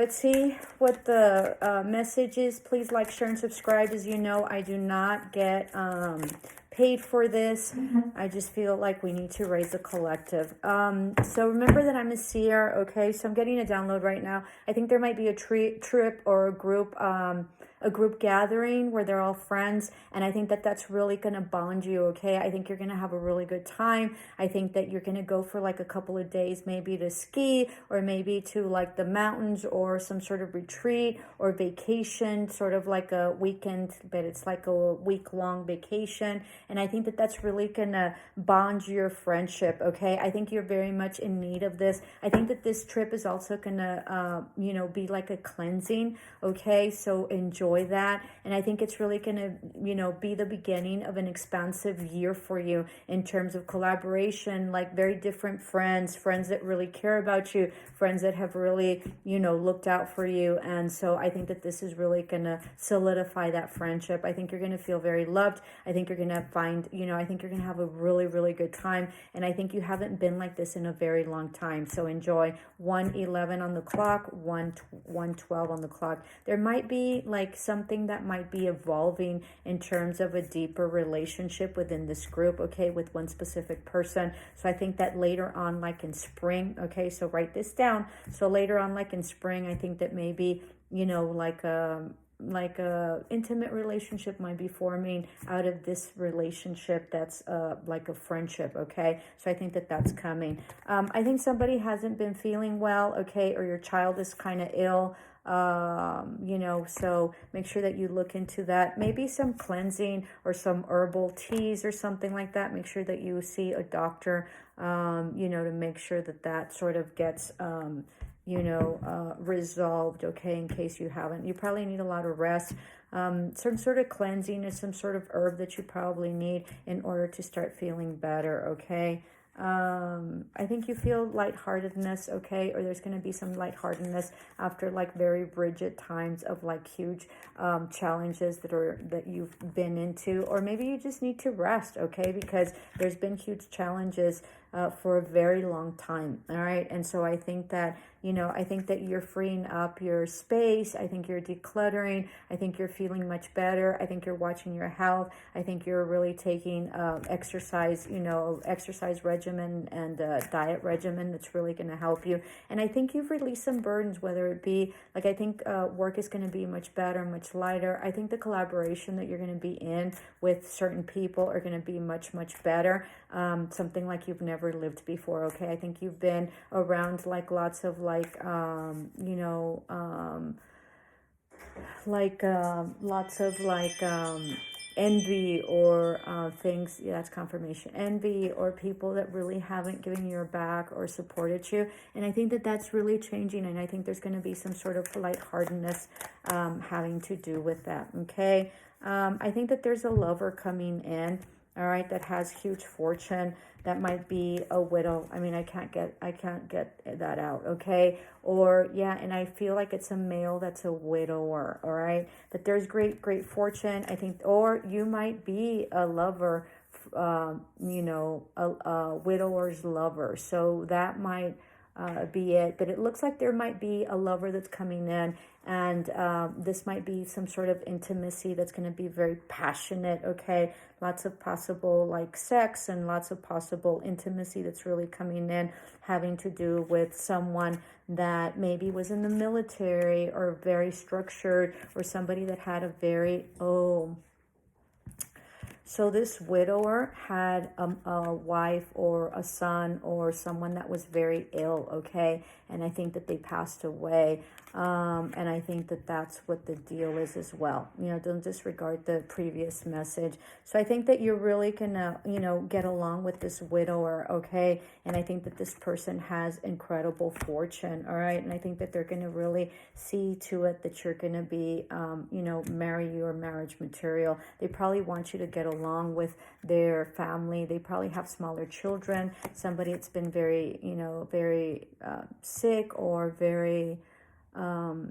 Let's see what the message is. Please like, share, and subscribe. As you know, I do not get paid for this. I just feel like we need to raise a collective. So remember that I'm a seer, okay? So I'm getting a download right now. I think there might be a trip or a group gathering where they're all friends, and I think that that's really going to bond you, okay? I think you're going to have a really good time. I think that you're going to go for like a couple of days, maybe to ski, or maybe to like the mountains, or some sort of retreat or vacation, sort of like a weekend, but it's like a week-long vacation. And I think that that's really going to bond your friendship, okay? I think you're very much in need of this. I think that this trip is also going to, be like a cleansing, okay? So enjoy that. And I think it's really going to, be the beginning of an expansive year for you in terms of collaboration, like very different friends that really care about you, friends that have really, looked out for you. And so I think that this is really going to solidify that friendship. I think you're going to feel very loved. I think you're going to find, I think you're going to have a really, really good time. And I think you haven't been like this in a very long time. So enjoy. 1:11 on the clock, 1:12 on the clock. There might be like something that might be evolving in terms of a deeper relationship within this group, okay, with one specific person. So I think that later on, like in spring, okay, so write this down. So later on, like in spring, I think that maybe, like a intimate relationship might be forming out of this relationship that's like a friendship, okay? So I think that that's coming. I think somebody hasn't been feeling well, okay, or your child is kind of ill, so make sure that you look into that. Maybe some cleansing or some herbal teas or something like that. Make sure that you see a doctor, to make sure that that sort of gets resolved, okay, in case you haven't. You probably need a lot of rest. Some sort of cleansing is some sort of herb that you probably need in order to start feeling better, okay? I think you feel lightheartedness, okay, or there's going to be some lightheartedness after like very rigid times of like huge challenges that you've been into, or maybe you just need to rest, okay, because there's been huge challenges for a very long time, all right? And so I think that, I think that you're freeing up your space. I think you're decluttering. I think you're feeling much better. I think you're watching your health. I think you're really taking exercise, exercise regimen and diet regimen that's really going to help you. And I think you've released some burdens, whether it be, like, I think work is going to be much better, much lighter. I think the collaboration that you're going to be in with certain people are going to be much, much better. Something like you've never lived before, okay? I think you've been around like lots of lots of envy or things. Yeah, that's confirmation. Envy or people that really haven't given you your back or supported you. And I think that that's really changing. And I think there's going to be some sort of lightheartedness having to do with that, okay? I think that there's a lover coming in, all right, that has huge fortune. That might be a widow. I mean, I can't get that out, okay? Or yeah, and I feel like it's a male that's a widower, all right? That there's great fortune, I think, or you might be a lover, a widower's lover. So that might be it. But it looks like there might be a lover that's coming in, and this might be some sort of intimacy that's going to be very passionate, okay? Lots of possible like sex and lots of possible intimacy that's really coming in, having to do with someone that maybe was in the military or very structured, or somebody that had a very, so this widower had a wife or a son or someone that was very ill, okay? And I think that they passed away. And I think that that's what the deal is as well. Don't disregard the previous message. So I think that you're really gonna, get along with this widower, okay? And I think that this person has incredible fortune, all right? And I think that they're gonna really see to it that you're gonna be, marry your marriage material. They probably want you to get along with their family. They probably have smaller children, somebody that's been very, very sick or very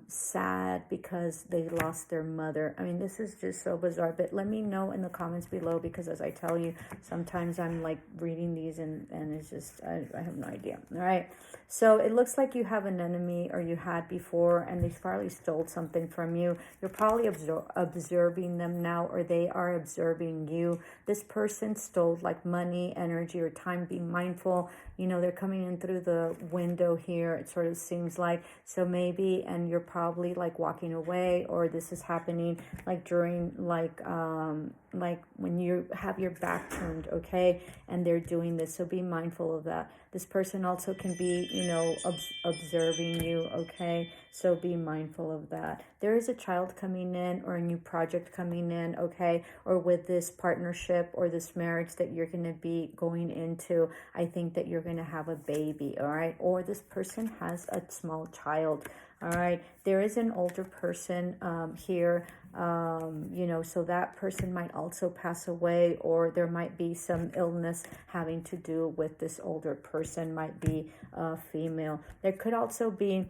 sad because they lost their mother. I mean, this is just so bizarre, but let me know in the comments below, because as I tell you, sometimes I'm like reading these and it's just, I have no idea. All right. So it looks like you have an enemy, or you had before, and they probably stole something from you. You're probably observing them now, or they are observing you. This person stole like money, energy, or time. Be mindful. You know, they're coming in through the window here, it sort of seems like. So maybe, and you're probably like walking away, or this is happening like during like when you have your back turned, okay, and they're doing this. So be mindful of that. This person also can be, you know, observing you, okay? So be mindful of that. There is a child coming in, or a new project coming in, okay? Or with this partnership or this marriage that you're going to be going into, I think that you're going to have a baby, all right? Or this person has a small child, all right? There is an older person here, you know, so that person might also pass away, or there might be some illness having to do with this older person, might be female. There could also be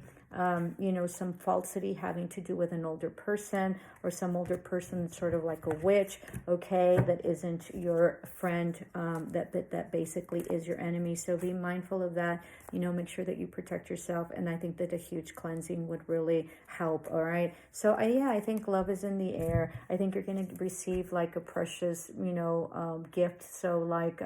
you know, some falsity having to do with an older person, or some older person sort of like a witch, okay, that isn't your friend, that basically is your enemy. So be mindful of that. You know, make sure that you protect yourself, and I think that a huge cleansing would really help, all right? So yeah, I think love is in the air. I think you're going to receive like a precious, you know, gift. So like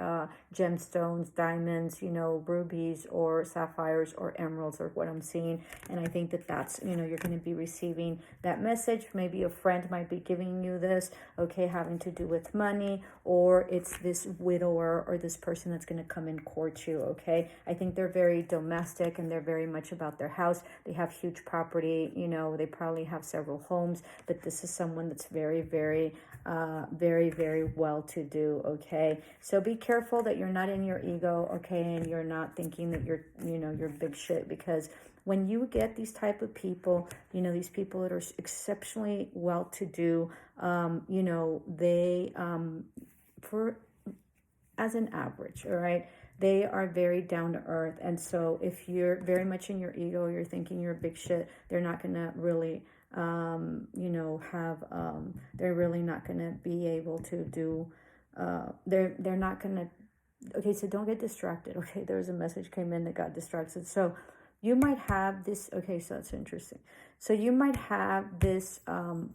gemstones, diamonds, you know, rubies or sapphires or emeralds, or what I'm seeing. And I think that that's, you know, you're going to be receiving that message. Maybe a friend might be giving you this, okay, having to do with money, or it's this widower or this person that's going to come and court you, okay? I think they're very domestic, and they're very much about their house. They have huge property, you know, they probably have several homes, but this is someone that's very, very, very well-to-do, okay? So be careful that you're not in your ego, okay, and you're not thinking that you're, you know, you're big shit, because when you get these type of people, you know, these people that are exceptionally well-to-do, you know, they, as an average, all right, they are very down to earth. And so if you're very much in your ego, you're thinking you're big shit, they're not going to really, you know, have, they're really not going to be able to do, they're not going to, okay, so don't get distracted, okay? There was a message came in that got distracted. So you might have this, okay, so that's interesting. So you might have this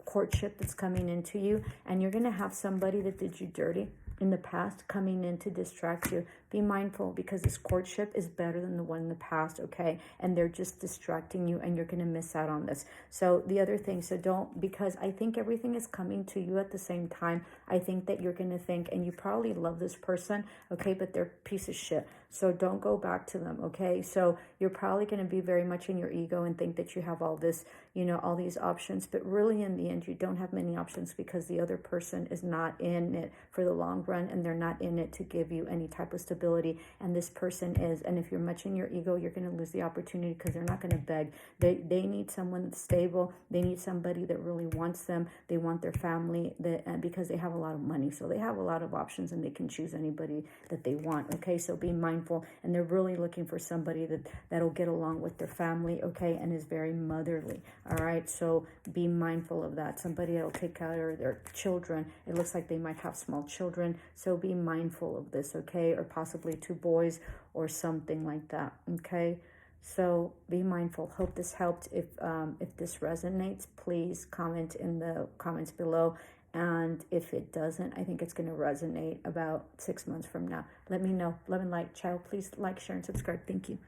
courtship that's coming into you, and you're going to have somebody that did you dirty in the past coming in to distract you. Be mindful, because this courtship is better than the one in the past, okay? And they're just distracting you, and you're going to miss out on this. So the other thing, so don't, because I think everything is coming to you at the same time. I think that you're going to think, and you probably love this person, okay, but they're a piece of shit. So don't go back to them, okay? So you're probably going to be very much in your ego and think that you have all this, you know, all these options, but really in the end, you don't have many options, because the other person is not in it for the long run, and they're not in it to give you any type of stability, and this person is. And if you're much in your ego, you're going to lose the opportunity, because they're not going to beg. They need someone that's stable. They need somebody that really wants them. They want their family, that because they have a lot of money, so they have a lot of options, and they can choose anybody that they want, okay? So be mindful, and they're really looking for somebody that'll get along with their family, okay, and is very motherly, all right? So be mindful of that. Somebody that'll take care of their children. It looks like they might have small children, so be mindful of this, okay? Or possibly 2 boys or something like that, okay? So be mindful. Hope this helped. If this resonates, please comment in the comments below. And if it doesn't, I think it's going to resonate about 6 months from now. Let me know. Love and light. Ciao. Please like, share, and subscribe. Thank you.